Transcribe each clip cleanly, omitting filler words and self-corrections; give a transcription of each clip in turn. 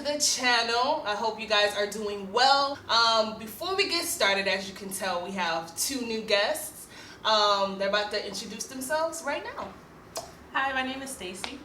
the channel. I hope you guys are doing well. Before we get started, as you can tell, we have two new guests. They're about to introduce themselves right now. Hi, my name is Stacy.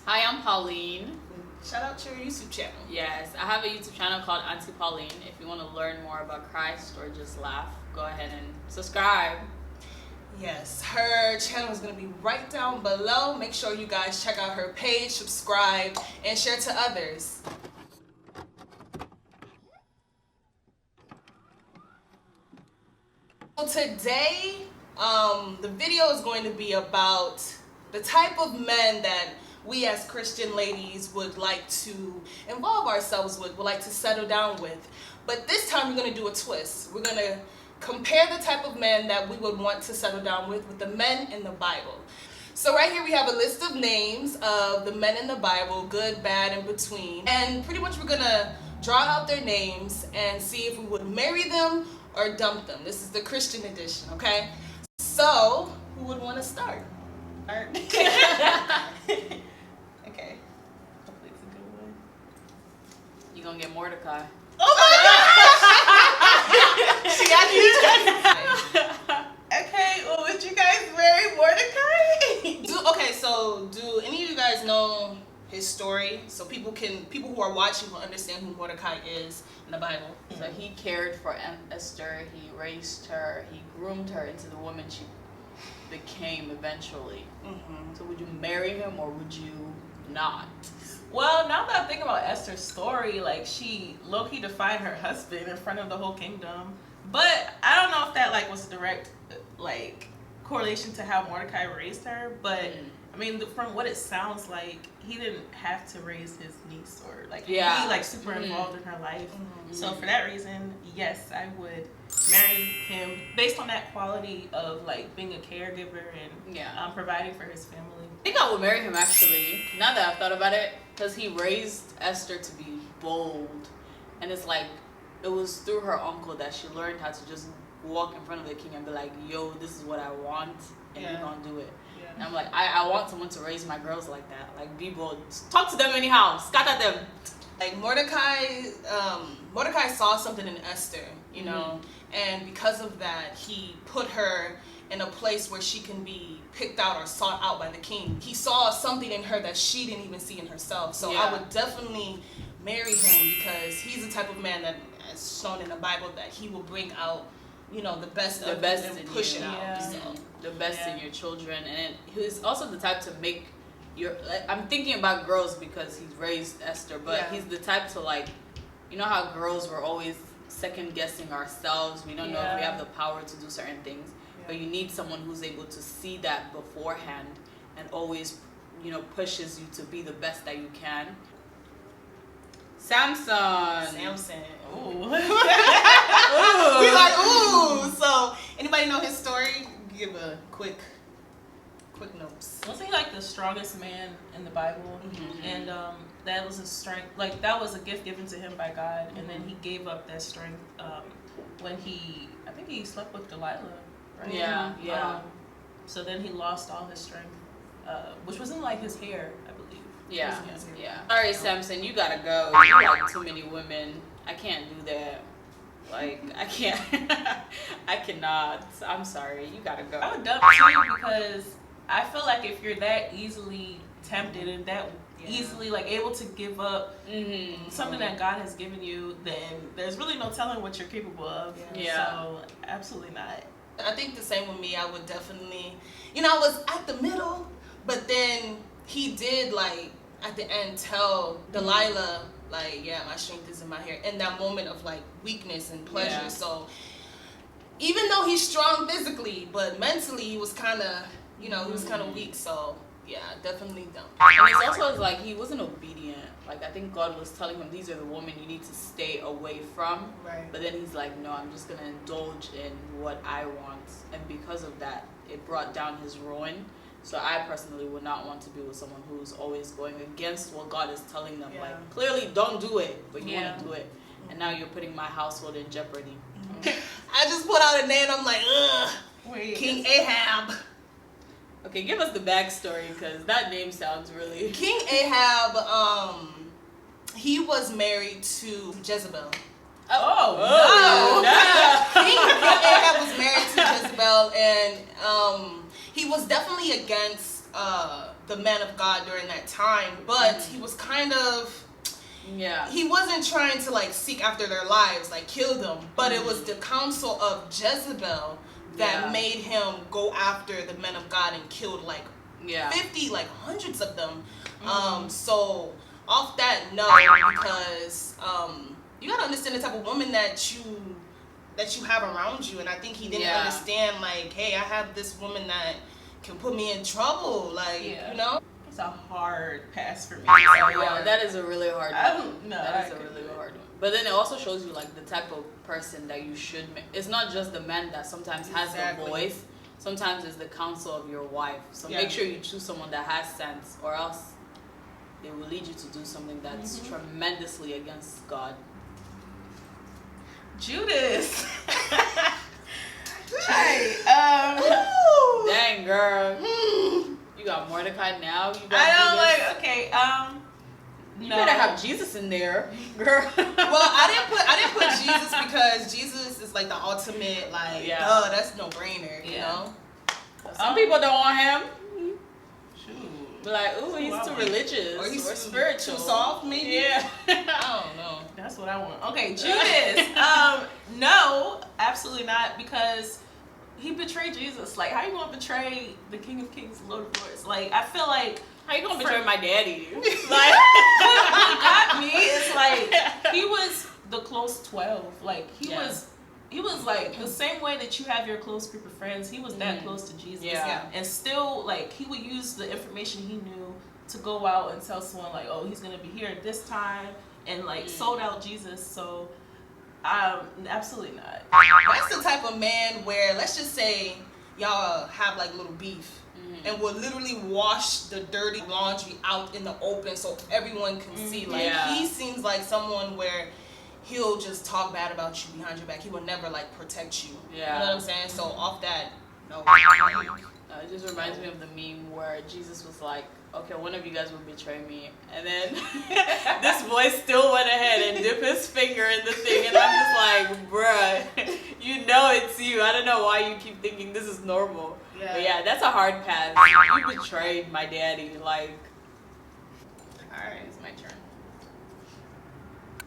Hi, I'm Pauline. Shout out to your YouTube channel. Yes, I have a YouTube channel called Auntie Pauline. If you want to learn more about Christ or just laugh, go ahead and subscribe. Yes, her channel is going to be right down below. Make sure you guys check out her page, subscribe, and share to others. So today, the video is going to be about the type of men that we as Christian ladies would like to involve ourselves with, would like to settle down with. But this time we're going to do a twist. We're going to compare the type of men that we would want to settle down with the men in the Bible. So right here we have a list of names of the men in the Bible, good, bad, in between. And pretty much we're going to draw out their names and see if we would marry them or dump them. This is the Christian edition, okay? So, who would want to start? Okay. Hopefully it's a good one. You're going to get Mordecai. Oh my God! She got you. Okay, well, would you guys marry Mordecai? Do any of you guys know his story? So people who are watching will understand who Mordecai is in the Bible. So he cared for Esther, he raised her, he groomed her into the woman she became eventually. Mm-hmm. So would you marry him or would you not? Well, now that I think about Esther's story, like, she low-key defied her husband in front of the whole kingdom. But I don't know if that, like, was a direct, like, correlation to how Mordecai raised her. But, I mean, from what it sounds like, he didn't have to raise his niece or, like, be, like, super involved in her life. Mm-hmm. So for that reason, yes, I would marry him based on that quality of, like, being a caregiver and providing for his family. I think I would marry him, actually, now that I've thought about it, because he raised Esther to be bold. And it's like, it was through her uncle that she learned how to just walk in front of the king and be like, yo, this is what I want, and you're gonna do it. Yeah. And I'm like, I want someone to raise my girls like that. Like, be bold. Talk to them anyhow. Scatter them. Like, Mordecai saw something in Esther, you know, and because of that, he put her in a place where she can be picked out or sought out by the king. He saw something in her that she didn't even see in herself. So I would definitely marry him because he's the type of man that, as shown in the Bible, that he will bring out, you know, the best and push it out. So, the best in your children. And he's also the type to make your, like, I'm thinking about girls because he's raised Esther, but he's the type to, like, you know how girls were always second guessing ourselves. We don't know if we have the power to do certain things. But you need someone who's able to see that beforehand and always, you know, pushes you to be the best that you can. Samson. Ooh. We like, ooh. So, anybody know his story? Give a quick notes. Wasn't he like the strongest man in the Bible? Mm-hmm. And that was a strength, like, that was a gift given to him by God. Mm-hmm. And then he gave up that strength when I think he slept with Delilah. Right? Yeah. So then he lost all his strength, which was in, like, his hair, I believe. Yeah. Sorry, Samson, you gotta go. You like too many women. I can't do that. Like, I can't. I cannot. I'm sorry. You gotta go. I would dump you because I feel like if you're that easily tempted and that easily, like, able to give up something that God has given you, then there's really no telling what you're capable of. So, absolutely not. I think the same with me. I would definitely, you know, I was at the middle, but then he did, like, at the end tell Delilah, like, yeah, my strength is in my hair, in that moment of, like, weakness and pleasure. So even though he's strong physically, but mentally he was kind of, you know, he was kind of weak. So yeah, definitely dumb. And it's also like he wasn't obedient. Like, I think God was telling him, these are the women you need to stay away from. Right. But then he's like, no, I'm just going to indulge in what I want. And because of that, it brought down his ruin. So I personally would not want to be with someone who's always going against what God is telling them. Like, clearly don't do it, but you want to do it. And now you're putting my household in jeopardy. I just put out a name, I'm like, ugh, King Ahab. Okay, give us the backstory, because that name sounds really... King Ahab, he was married to Jezebel. Oh, no. King Ahab was married to Jezebel, and he was definitely against the men of God during that time, but he was kind of, he wasn't trying to like seek after their lives, like kill them, but it was the counsel of Jezebel that made him go after the men of God and killed like 50, like hundreds of them. So off that note, because you gotta understand the type of woman that you have around you, and I think he didn't understand, like, hey, I have this woman that can put me in trouble, like, you know. It's a hard pass for me. Yeah, that is a really hard one. That is a really hard one. But then it also shows you like the type of person that you should. It's not just the man that sometimes has the voice. Sometimes it's the counsel of your wife. So make sure you choose someone that has sense, or else they will lead you to do something that's tremendously against God. Judas. Dang, girl. You got Mordecai now. You got I don't Judas. You No. better have Jesus in there, girl. Well, I didn't put Jesus because Jesus is like the ultimate, like, that's no brainer, you know. Some people don't want him. Be like, ooh, he's too religious or he's spiritual. Too soft, maybe. Yeah. I don't know. That's what I want. Okay, Judas. No, absolutely not, because he betrayed Jesus. Like, how you gonna betray the King of Kings, Lord of Lords? Like, I feel like, how you gonna betray my daddy? Like, what got me is like, he was the close 12. Like, he was like the same way that you have your close group of friends. He was that close to Jesus, and still, like, he would use the information he knew to go out and tell someone like, oh, he's gonna be here at this time, and like sold out Jesus. So absolutely not. That's the type of man where, let's just say y'all have like little beef, and will literally wash the dirty laundry out in the open so everyone can see. Like, he seems like someone where he'll just talk bad about you behind your back. He will never like protect you. You know what I'm saying? So off that, no. It just reminds me of the meme where Jesus was like, okay, one of you guys will betray me. And then this boy still went ahead and dipped his finger in the thing. And I'm just like, bruh, you know it's you. I don't know why you keep thinking this is normal. Yeah. But yeah, that's a hard pass. You betrayed my daddy. Like, alright, it's my turn.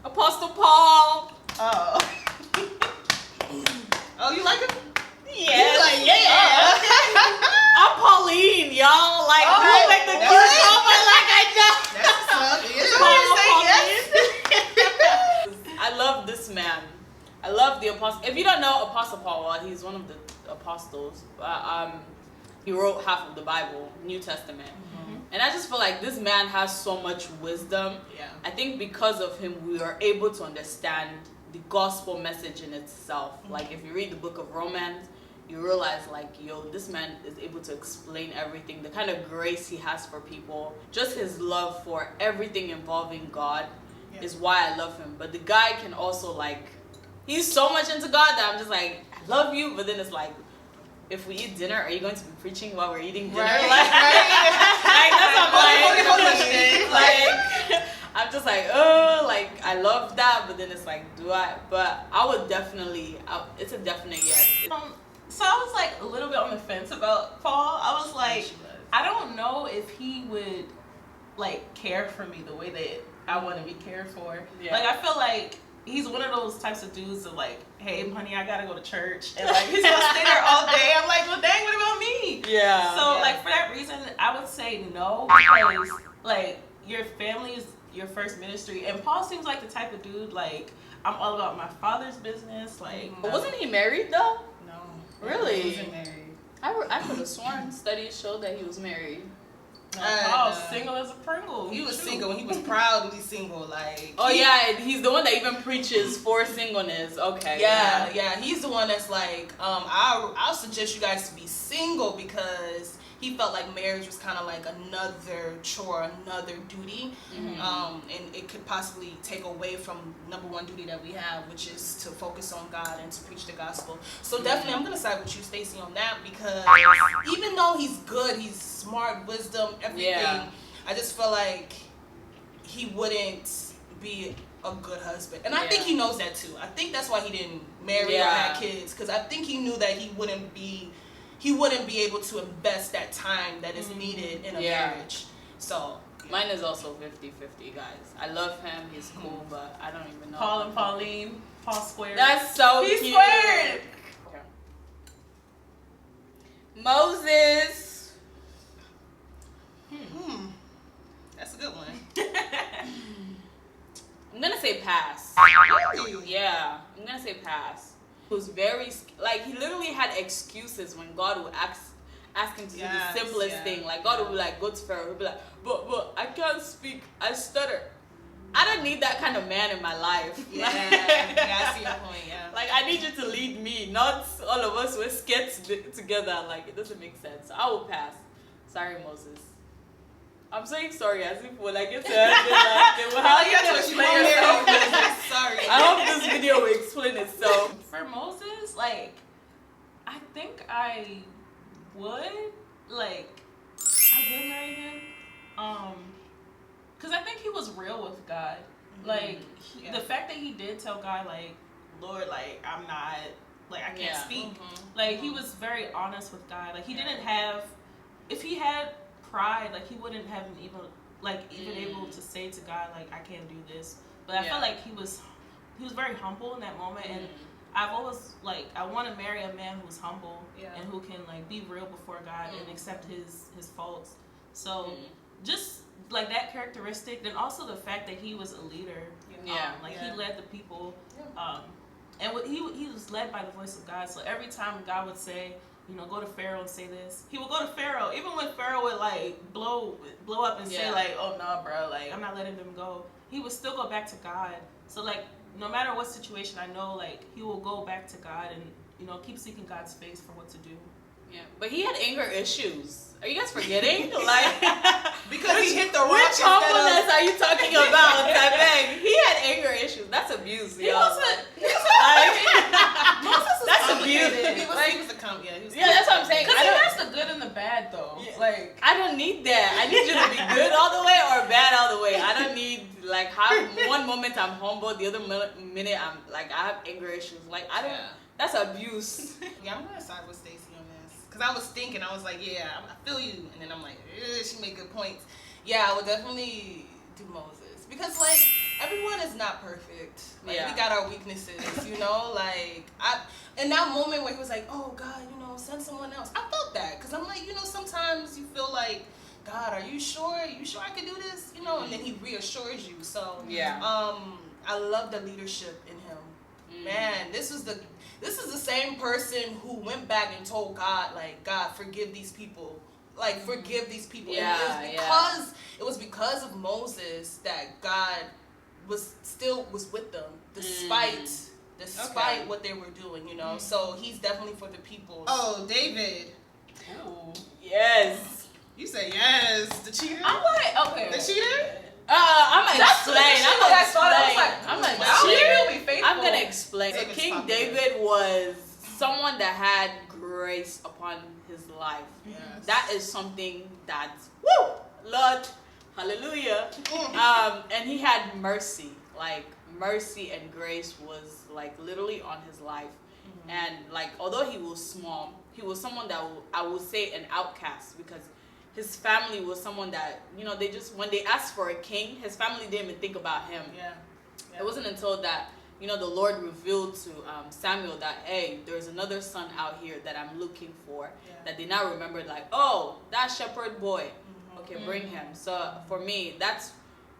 Apostle Paul. Oh. Oh, you like him? Yes. Like, yeah. I'm Pauline, y'all. Like, you make the cute comment like I know. That's I love this man. I love the apostle. If you don't know Apostle Paul, well, he's one of the apostles. He wrote half of the Bible, New Testament. And I just feel like this man has so much wisdom. Yeah. I think because of him, we are able to understand the gospel message in itself. Like, if you read the book of Romans, you realize, like, yo, this man is able to explain everything, the kind of grace he has for people, just his love for everything involving God is why I love him. But the guy can also, like, he's so much into God that I'm just like, I love you, but then it's like, if we eat dinner, are you going to be preaching while we're eating dinner? Right. Like, that's what I'm like, I'm just like, oh, like, I love that, but then it's like, do I? But I would definitely, it's a definite yes. So I was like a little bit on the fence about Paul. I was like, I don't know if he would like care for me the way that I want to be cared for. Yeah. Like, I feel like he's one of those types of dudes of like, hey, honey, I gotta go to church, and like he's gonna stay there all day. I'm like, well, dang, what about me? Yeah. So like, for that reason, I would say no, because like your family is your first ministry, and Paul seems like the type of dude like, I'm all about my father's business. Like, but wasn't he married though? Really? He wasn't married. I could have sworn studies showed that he was married. Paul's single as a Pringle. He was single, and he was proudly single. Like, he's the one that even preaches for singleness. Okay. Yeah. He's the one that's like, I'll suggest you guys to be single, because he felt like marriage was kind of like another chore, another duty, and it could possibly take away from number one duty that we have, which is to focus on God and to preach the gospel. So definitely, I'm gonna side with you, Stacy, on that, because even though he's good, he's smart, wisdom, everything, I just feel like he wouldn't be a good husband. And I think he knows that too. I think that's why he didn't marry or have kids, because I think he knew that he wouldn't be able to invest that time that is needed in a marriage. So mine is also 50-50, guys. I love him, he's cool, but I don't even know. Paul and Pauline, Paul squared. That's so He's cute. squared. Moses. That's a good one. I'm gonna say pass. Really? Yeah, I'm gonna say pass. He was very, like, he literally had excuses when God would ask him to do the simplest thing. Like, God would be like, go to Pharaoh. He'd be like, but I can't speak. I stutter. I don't need that kind of man in my life. Yeah, I see your point, yeah. Like, I need you to lead me, not all of us we're scared together. Like, it doesn't make sense. So I will pass. Sorry, Moses. I'm saying sorry as if we're like, it's how you have to explain yourself. Sorry. I hope this video will explain itself. For Moses, like, I think I would marry him. Because I think he was real with God. Like, the fact that he did tell God, like, Lord, like, I'm not, like, I can't speak. Like, he was very honest with God. Like, he didn't have, if he had pride, like, he wouldn't have even able to say to God, like, I can't do this. But I felt like he was very humble in that moment. And I've always, like, I want to marry a man who's humble and who can, like, be real before God and accept his faults. So just like that characteristic, then also the fact that he was a leader. He led the people, and he was led by the voice of God. So every time God would say, you know, go to Pharaoh and say this, he would go to Pharaoh, even when Pharaoh would like blow up and say like, oh no, bro, like I'm not letting them go. He would still go back to God. So like no matter what situation, I know like he will go back to God and, you know, keep seeking God's face for what to do. Yeah, but he had anger issues. Are you guys forgetting? Like, because he hit the rock. Which humbleness are you talking about? He had anger issues. That's abuse, yo. That's abuse. He was a cum, that's what I'm saying. Because he has the good and the bad, though. Yeah. Like, I don't need that. I need you to be good all the way or bad all the way. I don't need like one moment I'm humble, the other minute I'm like I have anger issues. Like I don't. That's abuse. Yeah, I'm gonna side with Stacy on this because I was thinking, I was like, yeah, I feel you, and then I'm like, she made good points. Yeah, I would definitely do Moses because like everyone is not perfect. Like we got our weaknesses, you know. Like in that moment where he was like, oh God, you know, send someone else. I felt that because I'm like, you know, sometimes you feel like, God, are you sure? Are you sure I can do this? You know, and then he reassures you. So I love the leadership in him. Man, this is the same person who went back and told God, like, God, forgive these people. Like, forgive these people. Yeah, and it was because of Moses that God was with them, despite what they were doing, you know. So he's definitely for the people. Oh, David. Oh. Yes. You say yes. The cheater? I'm like, okay. The cheater? I'm gonna explain. I'm gonna explain. So King David was someone that had grace upon his life. Yes. That is something that's Lord, hallelujah. And he had mercy. Like mercy and grace was like literally on his life. And like although he was small, he was someone that I would say an outcast because his family was someone that, you know, they just, when they asked for a king, his family didn't even think about him. It wasn't until that, you know, the Lord revealed to Samuel that, hey, there's another son out here that I'm looking for, that they now remembered, like, oh, that shepherd boy. Okay, bring him. So for me,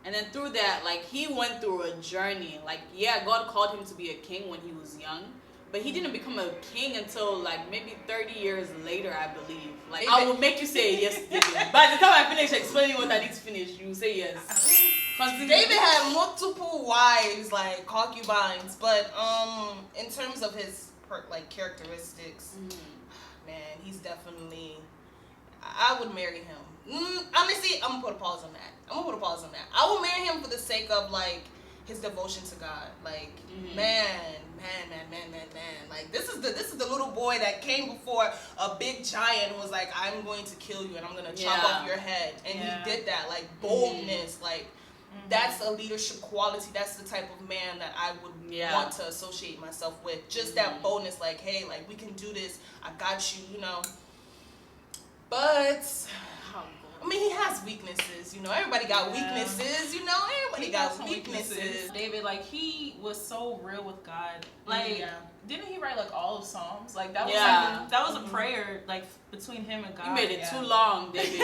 and then through that, like, he went through a journey. Like, God called him to be a king when he was young. But he didn't become a king until like maybe 30 years later, I believe. Like I will make you say yes, David. By the time I finish explaining what I need to finish, you say yes. David had multiple wives, like concubines, but in terms of his characteristics, man, he's definitely. I would marry him. Honestly, I'm gonna put a pause on that. I will marry him for the sake of like his devotion to God. Like man. Like this is the little boy that came before a big giant and was like, I'm going to kill you and I'm gonna chop off your head. And he did that, like boldness, like That's a leadership quality. That's the type of man that I would want to associate myself with. Just that boldness, like, hey, like, we can do this. I got you, you know. But I mean, he has weaknesses, you know. Everybody got weaknesses, you know. Everybody got weaknesses. David, like, he was so real with God. Like, didn't he write like all of Psalms? Like that was like that was a prayer like between him and God. You made it too long, David.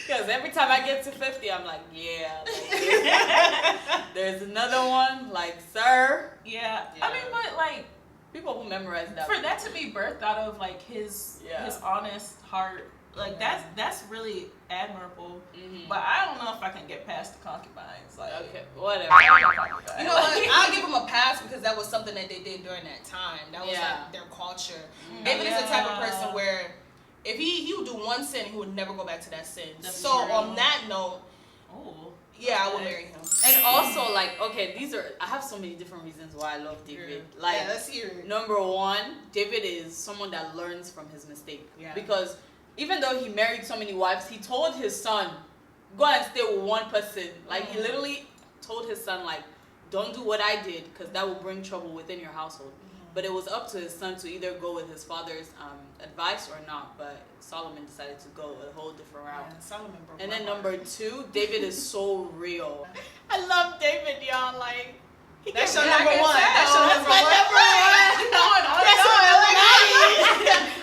Because every time I get to 50, I'm like, there's another one, like, sir. Yeah. I mean, but like people who memorize that. For that to be birthed out of like his honest heart. Like that's really admirable, but I don't know if I can get past the concubines. Like, okay, whatever. You know what? I'll give him a pass because that was something that they did during that time. That was like their culture. David is the type of person where if he would do one sin, he would never go back to that sin. That's so true. On that note, I would marry him. And also, like, okay, I have so many different reasons why I love David. Like, let's hear it. Number one, David is someone that learns from his mistake. Because even though he married so many wives, he told his son, go and stay with one person. Like, he literally told his son, like, don't do what I did because that will bring trouble within your household. But it was up to his son to either go with his father's advice or not. But Solomon decided to go a whole different route. Solomon broke and my then heart. number two, David is so real. I love David, y'all. Like, that's your number one. That's my number one.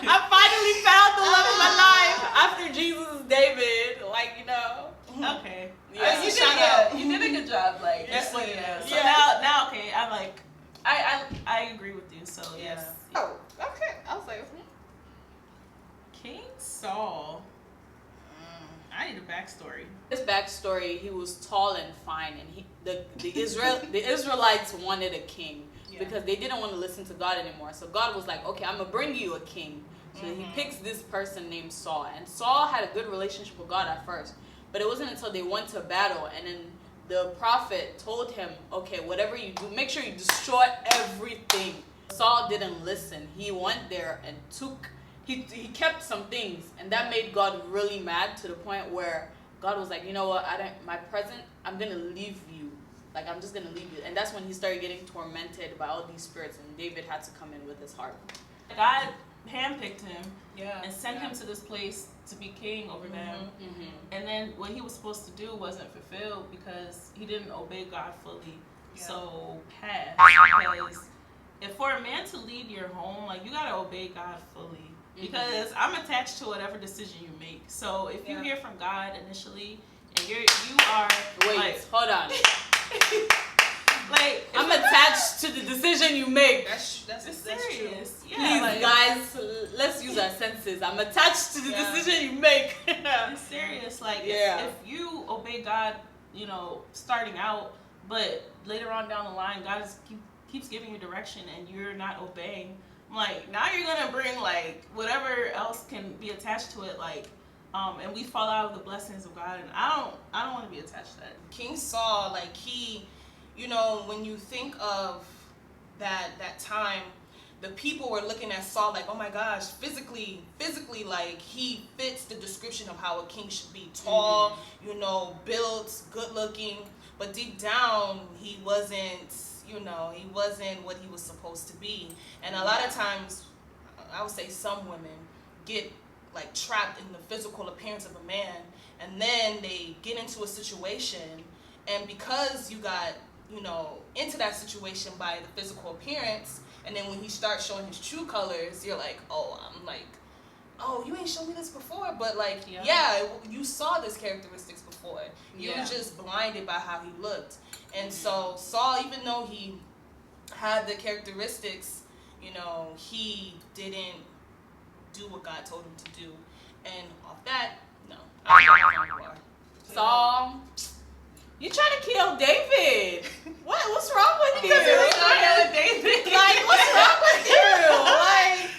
I finally found the love of my life after Jesus is David. Like, you know. Okay. Yeah. You did a good job. Like, yes, So now, okay, I'm like, I agree with you. So yes. Oh, okay. I was like, King Saul. I need a backstory. His backstory: he was tall and fine, and the Israelites wanted a king because they didn't want to listen to God anymore. So God was like, okay, I'm gonna bring you a king. So he picks this person named Saul, and Saul had a good relationship with God at first, but it wasn't until they went to battle, and then the prophet told him, okay, whatever you do, make sure you destroy everything. Saul didn't listen. He went there and he kept some things, and that made God really mad to the point where God was like, you know what, I'm gonna leave you. Like, I'm just gonna leave you. And that's when he started getting tormented by all these spirits, and David had to come in with his heart. God handpicked him and sent him to this place to be king over them. And then what he was supposed to do wasn't fulfilled because he didn't obey God fully. So pass. Because if for a man to lead your home, like, you gotta obey God fully. Because I'm attached to whatever decision you make. So if you hear from God initially and you are hold on. Like, I'm attached to the decision you make. That's serious. True. Please, guys, let's use our senses. I'm attached to the decision you make. It's serious. Like, if you obey God, you know, starting out, but later on down the line, God keeps giving you direction and you're not obeying. Like, now you're gonna bring like whatever else can be attached to it, like, and we fall out of the blessings of God, and I don't want to be attached to that. King Saul, like, he, you know, when you think of that time, the people were looking at Saul like, oh my gosh, physically, like, he fits the description of how a king should be. Tall, you know, built, good looking, but deep down, he wasn't, you know, he wasn't what he was supposed to be. And a lot of times, I would say some women get like trapped in the physical appearance of a man, and then they get into a situation, and because you got, you know, into that situation by the physical appearance, and then when he starts showing his true colors, you're like, oh, you ain't shown me this before, but like, you saw this characteristics before. You were just blinded by how he looked. And so Saul, even though he had the characteristics, you know, he didn't do what God told him to do. And off that, no. Saul, you trying to kill David. What's wrong with you? David. Like, what's wrong with you? Like,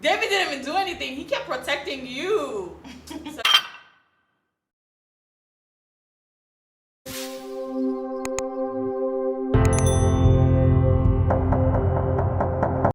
David didn't even do anything. He kept protecting you. So